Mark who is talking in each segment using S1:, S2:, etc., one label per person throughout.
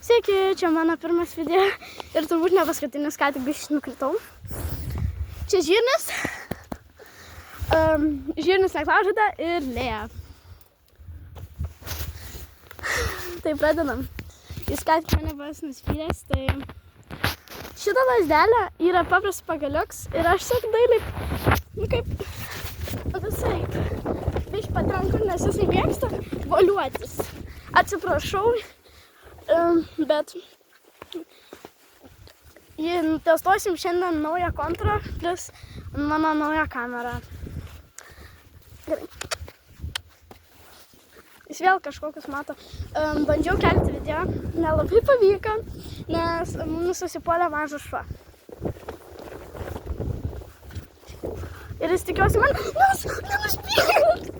S1: Sveiki, čia mano pirmas video ir turbūt ne paskutinis, ką tik biškį nukritau. Čia Žirnis, Žirnis Neklaužada ir Lėja. Tai pradedam. Jis ką tik mane bus nuspyręs, tai šitą lazdelę yra paprastas pagaliuks ir aš tiesiog dailiai, kaip visai, biškį patranku, nes jisai mėgsta voliuotis. Atsiprašau, bet testuosim šiandien naują kontrą plus mano naują kamerą. Gerai. Jis vėl kažkokius mato. Bandžiau kelti video, nelabai pavyko, nes mums susipuolė mažas šuo. Ir jis tikiuosi man, nenuspėt!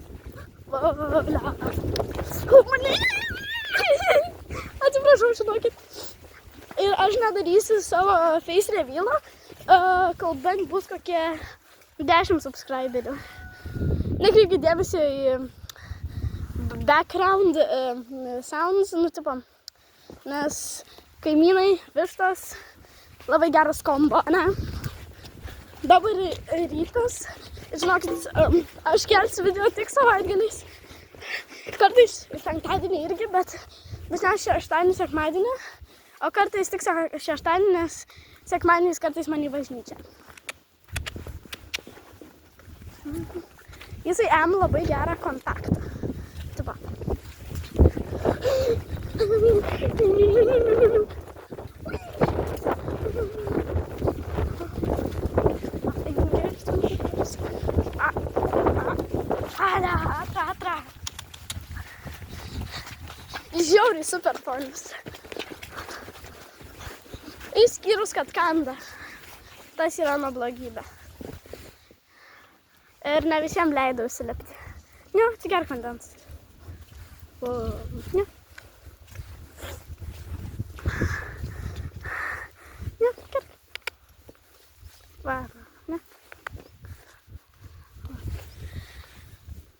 S1: Atsiprašau, žinokit. Ir aš nedarysiu savo face reveal'o, kol bent bus kokie 10 subscriberių. Nekreipkit dėmesio į background sounds, tipo, nes kaimynai, vištos, labai geras kombo, ne? Dabar rytas, žinokit, aš kelsiu video tik savaitgaliais. Kartais penktadienį irgi, bet dažniausiai šeštadienį, sekmadienį, o kartais tik šeštadienį, nes sekmadieniais kartais man į bažnyčią. Jisai labai gerą kontaktą. Tipo. Žiauriai super ponis. Išskyrus, kad kanda. Tas yra nuo blogybė. Ir ne visiems leidau įsilipti. Ne, tik gerk vandens. Ne. Ne, gerk. Va, ne.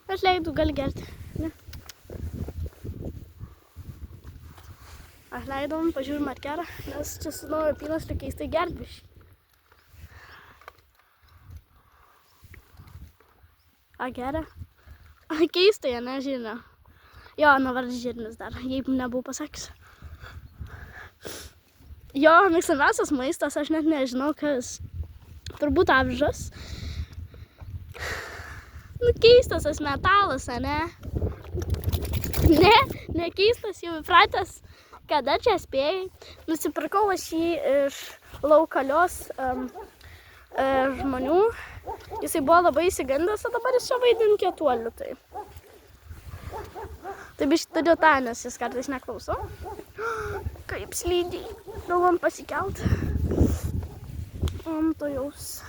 S1: Aš leidau, gali gerti. Ne. Aš leidom, pažiūrim ar gera, nes čia su naujo pynas reikia keistai gert biškį. A gera? A keistai, ne, Žirnio? Jo, vardas Žirnis dar, jeigu nebuvau pasakęs. Jo mėgstamiausias maistas, aš net nežinau kas. Turbūt avižas. Nu, keistas tas metalas, ne? Ne keistas, jau įpratęs. Kada čia spėjai? Nusipirkau aš jį iš laukalios žmonių. Jisai buvo labai įsigandęs, o dabar jis čia vaidina kietuolių. Tai biškį turiu tą, nes jis kartais neklauso. Kaip slydžiai. Galvom pasikelt. To jaus.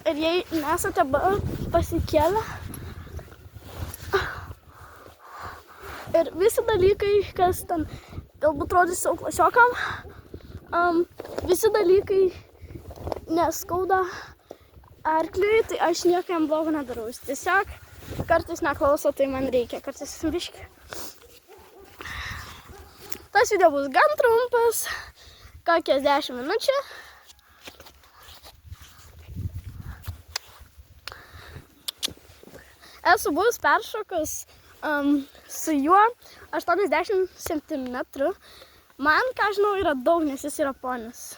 S1: Ir jei nesate pasikėlę, ir visi dalykai, kas ten galbūt rodys savo klasiokam, visi dalykai neskauda arkliui, tai aš nieko jam blogo nedarau. Jis tiesiog kartais neklauso, tai man reikia, kartais biškį. Tas video bus gan trumpas, kokias 10 minučių. Esu buvus peršokus su juo 80 cm. Man, ką žinau, yra daug, nes jis yra ponis.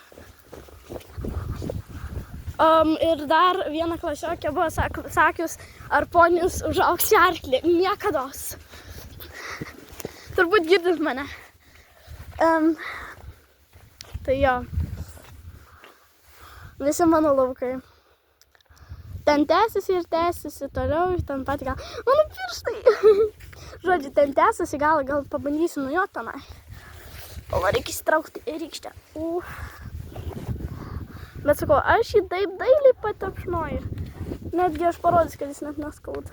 S1: Ir dar viena klasiokė buvo sakius, ar ponis užaugs į arklį. Niekados. Turbūt girdit mane. Tai jo. Visi mano laukai. Ten tęsiasi ir tęsiasi toliau, ir ten pat gal. Mano pirštai! Žodžiu, ten tęsiasi, gal pabandysiu nuo jo tenai. O reikia įsitraukti į rykštę. Bet sakau, aš jį taip dailiai patapšnoju. Netgi aš parodysiu, kad jis net neskauda.